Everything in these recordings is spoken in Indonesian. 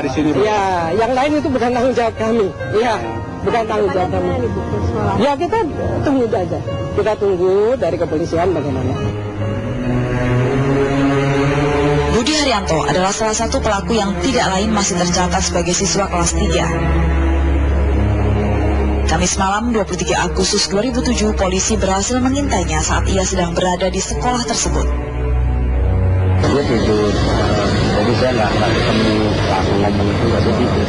Di sini, Bu? Ya, yang lain itu bukan tanggung jawab kami. Ya, bukan tanggung jawab kami. Ya, kita tunggu aja. Kita tunggu dari kepolisian bagaimana. Budi Haryanto adalah salah satu pelaku yang tidak lain masih tercatat sebagai siswa kelas 3. Kamis malam 23 Agustus 2007, polisi berhasil mengintainya saat ia sedang berada di sekolah tersebut. Dia tidur, jadi saya nggak ketemu langsung ngomong itu, nggak tidur.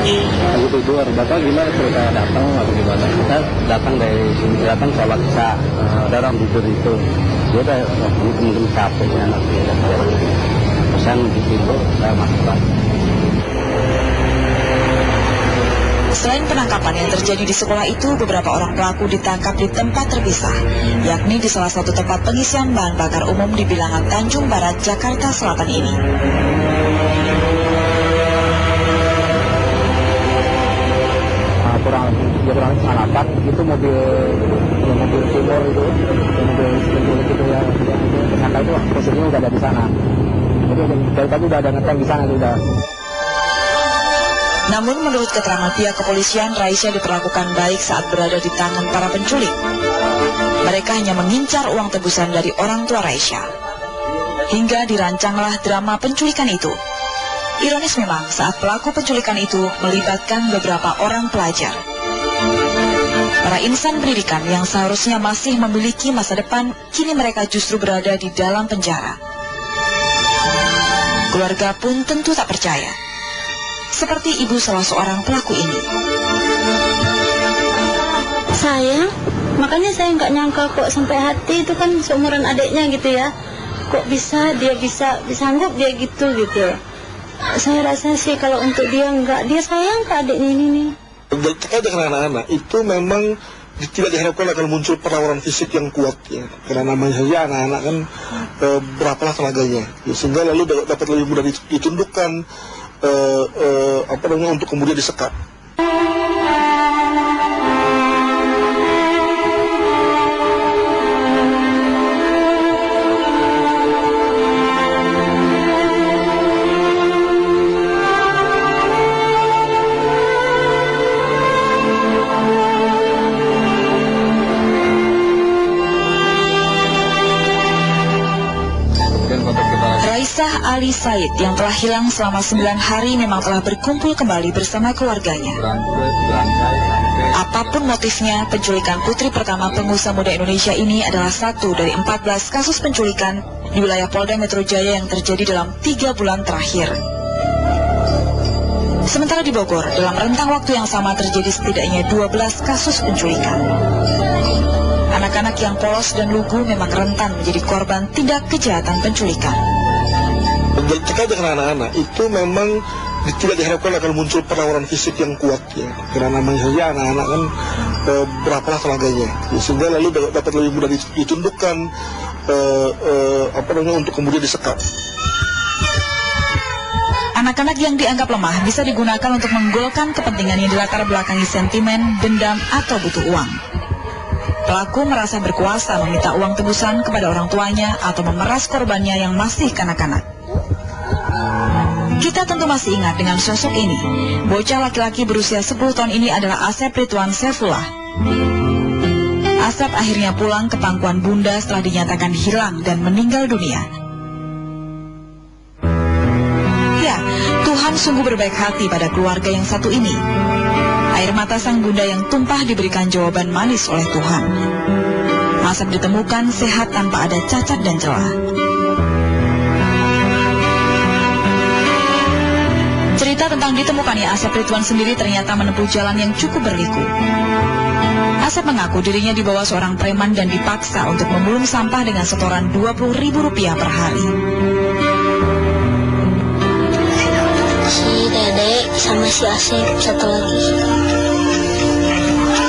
Lagi tidur, Bapak gimana cerita datang atau gimana? Kita datang dari sini, datang sholat isya, orang tidur itu. Dia udah mungkin capek ya nanti. Pesan tidur, saya masuk lagi. Selain penangkapan yang terjadi di sekolah itu, beberapa orang pelaku ditangkap di tempat terpisah, yakni di salah satu tempat pengisian bahan bakar umum di bilangan Tanjung Barat, Jakarta Selatan ini. Kurang pengalaman itu mobil timur itu, mobil penculik itu ya, tersangka itu posisinya udah ada di sana. Jadi dari tadi udah ada ngetem di sana sudah. Namun menurut keterangan pihak kepolisian, Raisya diperlakukan baik saat berada di tangan para penculik. Mereka hanya mengincar uang tebusan dari orang tua Raisya. Hingga dirancanglah drama penculikan itu. Ironis memang saat pelaku penculikan itu melibatkan beberapa orang pelajar. Para insan pendidikan yang seharusnya masih memiliki masa depan, kini mereka justru berada di dalam penjara. Keluarga pun tentu tak percaya. Seperti ibu salah seorang pelaku ini. Makanya saya nggak nyangka kok sampai hati, itu kan seumuran adiknya gitu ya. Kok bisa dia sanggup dia gitu. Saya rasa sih kalau untuk dia enggak, dia sayang ke adiknya ini nih. Terkait dengan anak-anak itu memang tidak diharapkan akan muncul perlawanan fisik yang kuat ya, karena namanya saja anak-anak kan berapalah tenaganya ya, sehingga lalu dapat lebih mudah ditundukkan untuk kemudian disekap. Raisah Ali Said yang telah hilang selama 9 hari memang telah berkumpul kembali bersama keluarganya. Apapun motifnya, penculikan putri pertama pengusaha muda Indonesia ini adalah satu dari 14 kasus penculikan di wilayah Polda Metro Jaya yang terjadi dalam 3 bulan terakhir. Sementara di Bogor, dalam rentang waktu yang sama terjadi setidaknya 12 kasus penculikan. Anak-anak yang polos dan lugu memang rentan menjadi korban tindak kejahatan penculikan. Terkait dengan anak-anak itu memang tidak diharapkan akan muncul perlawanan fisik yang kuat ya, karena namanya saja anak-anak kan berapalah tenaganya ya, sehingga lalu dapat lebih mudah ditundukkan untuk kemudian disekap. Anak-anak yang dianggap lemah bisa digunakan untuk menggolkan kepentingan yang dilatar belakangi sentimen, dendam, atau butuh uang. Pelaku merasa berkuasa meminta uang tebusan kepada orang tuanya atau memeras korbannya yang masih kanak-kanak. Kita tentu masih ingat dengan sosok ini. Bocah laki-laki berusia 10 tahun ini adalah Asep Ridwan Saifullah. Asep akhirnya pulang ke pangkuan bunda setelah dinyatakan hilang dan meninggal dunia. Ya, Tuhan sungguh berbaik hati pada keluarga yang satu ini. Air mata sang bunda yang tumpah diberikan jawaban manis oleh Tuhan. Asep ditemukan sehat tanpa ada cacat dan celah. Cerita tentang ditemukannya Asep Ridwan sendiri ternyata menempuh jalan yang cukup berliku. Asep mengaku dirinya dibawa seorang preman dan dipaksa untuk memulung sampah dengan setoran Rp20.000 per hari. Si Dede sama si Asep satu lagi.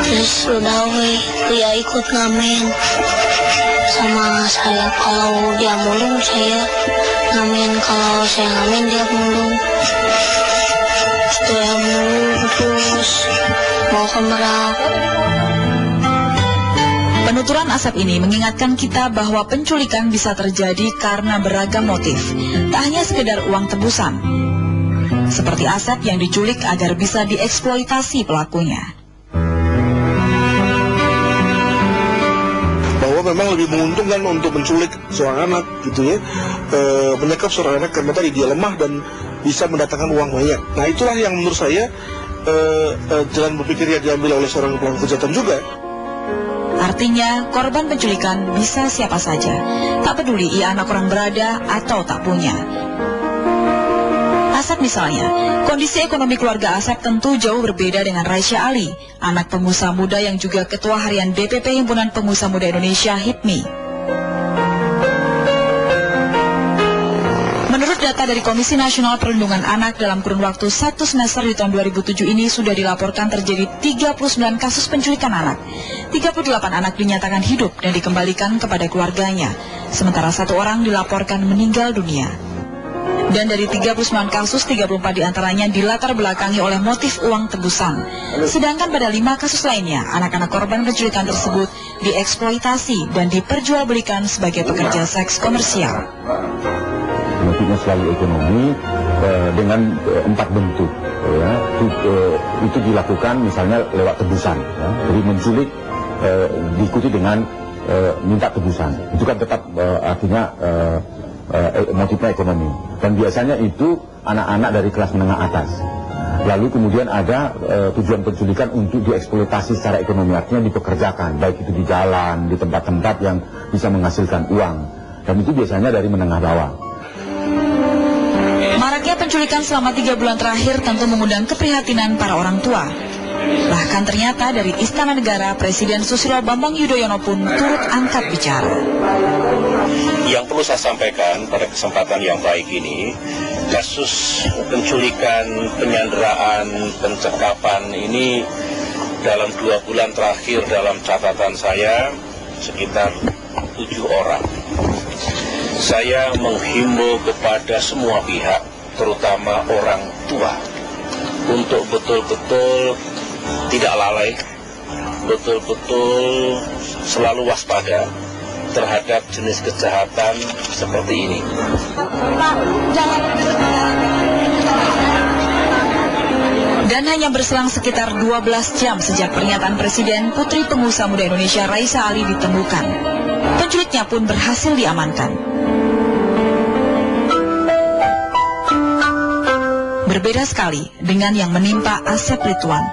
Terus udah dia ikut ngamen sama saya. Kalau dia mulung saya ngamen, kalau saya ngamen dia mulung. Saya mulung terus mau ke Merak. Penuturan Asep ini mengingatkan kita bahwa penculikan bisa terjadi karena beragam motif, tak hanya sekedar uang tebusan. seperti Asep yang diculik agar bisa dieksploitasi pelakunya. Bahwa memang lebih menguntungkan untuk menculik seorang anak gitu ya, menyekap seorang anak karena tadi dia lemah dan bisa mendatangkan uang banyak. Nah itulah yang menurut saya jalan berpikir yang diambil oleh seorang pelaku kejahatan juga. Artinya, korban penculikan bisa siapa saja, tak peduli ia anak orang berada atau tak punya. Asep misalnya, kondisi ekonomi keluarga Asep tentu jauh berbeda dengan Raisya Ali, anak pengusaha muda yang juga Ketua Harian DPP Himpunan Pengusaha Muda Indonesia HIPMI. Menurut data dari Komisi Nasional Perlindungan Anak, dalam kurun waktu 1 semester di tahun 2007 ini sudah dilaporkan terjadi 39 kasus penculikan anak. 38 anak dinyatakan hidup dan dikembalikan kepada keluarganya, sementara 1 orang dilaporkan meninggal dunia. Dan dari 39 kasus, 34 diantaranya dilatar belakangi oleh motif uang tebusan. Sedangkan pada 5 kasus lainnya, anak-anak korban penculikan tersebut dieksploitasi dan diperjualbelikan sebagai pekerja seks komersial. Motifnya selalu ekonomi dengan 4 bentuk. Ya. Itu dilakukan misalnya lewat tebusan. Ya. Jadi menculik diikuti dengan minta tebusan. Itu kan tetap artinya motifnya ekonomi. Dan biasanya itu anak-anak dari kelas menengah atas. Lalu kemudian ada tujuan penculikan untuk dieksploitasi secara ekonomi, artinya dipekerjakan, baik itu di jalan, di tempat-tempat yang bisa menghasilkan uang. Dan itu biasanya dari menengah bawah. Maraknya penculikan selama 3 bulan terakhir tentu mengundang keprihatinan para orang tua. Bahkan ternyata dari Istana Negara, Presiden Susilo Bambang Yudhoyono pun turut angkat bicara. Yang perlu saya sampaikan pada kesempatan yang baik ini, kasus penculikan, penyanderaan, pencekapan ini dalam 2 bulan terakhir dalam catatan saya sekitar 7 orang. Saya menghimbau kepada semua pihak, terutama orang tua, untuk betul-betul tidak lalai, betul-betul selalu waspada terhadap jenis kejahatan seperti ini. Dan hanya berselang sekitar 12 jam sejak pernyataan Presiden, Putri Pengusaha Muda Indonesia Raisya Ali ditemukan. Penculiknya pun berhasil diamankan. Berbeda sekali dengan yang menimpa Asep Ridwan.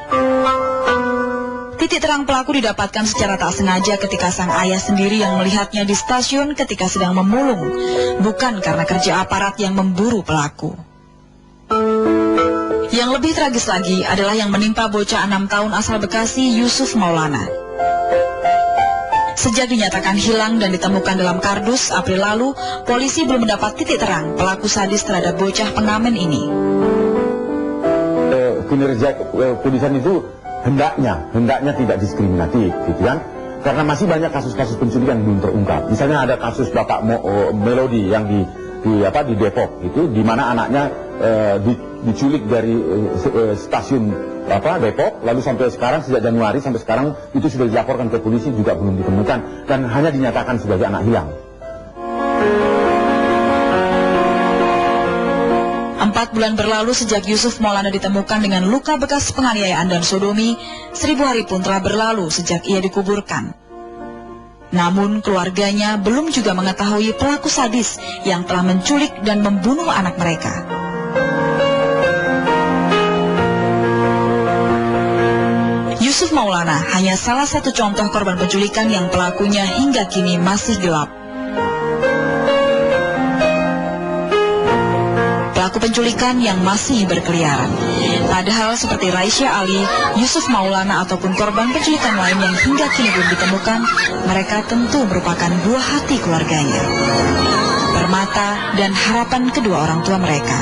Titik terang pelaku didapatkan secara tak sengaja ketika sang ayah sendiri yang melihatnya di stasiun ketika sedang memulung, bukan karena kerja aparat yang memburu pelaku. Yang lebih tragis lagi adalah yang menimpa bocah 6 tahun asal Bekasi, Yusuf Maulana. Sejak dinyatakan hilang dan ditemukan dalam kardus April lalu, polisi belum mendapat titik terang pelaku sadis terhadap bocah pengamen ini. Kinerja kepolisian itu hendaknya tidak diskriminatif, gitu kan? Karena masih banyak kasus-kasus penculikan yang belum terungkap. Misalnya ada kasus Bapak Melody yang di Depok, itu di mana anaknya diculik dari stasiun Depok, lalu sampai sekarang sejak Januari sampai sekarang itu sudah dilaporkan ke polisi juga belum ditemukan dan hanya dinyatakan sebagai anak hilang. 4 bulan berlalu sejak Yusuf Maulana ditemukan dengan luka bekas penganiayaan dan sodomi, 1000 hari pun telah berlalu sejak ia dikuburkan. Namun keluarganya belum juga mengetahui pelaku sadis yang telah menculik dan membunuh anak mereka. Yusuf Maulana hanya salah satu contoh korban penculikan yang pelakunya hingga kini masih gelap. Pelaku penculikan yang masih berkeliaran. Padahal seperti Raisya Ali, Yusuf Maulana ataupun korban penculikan lain yang hingga kini belum ditemukan, mereka tentu merupakan buah hati keluarganya, permata dan harapan kedua orang tua mereka.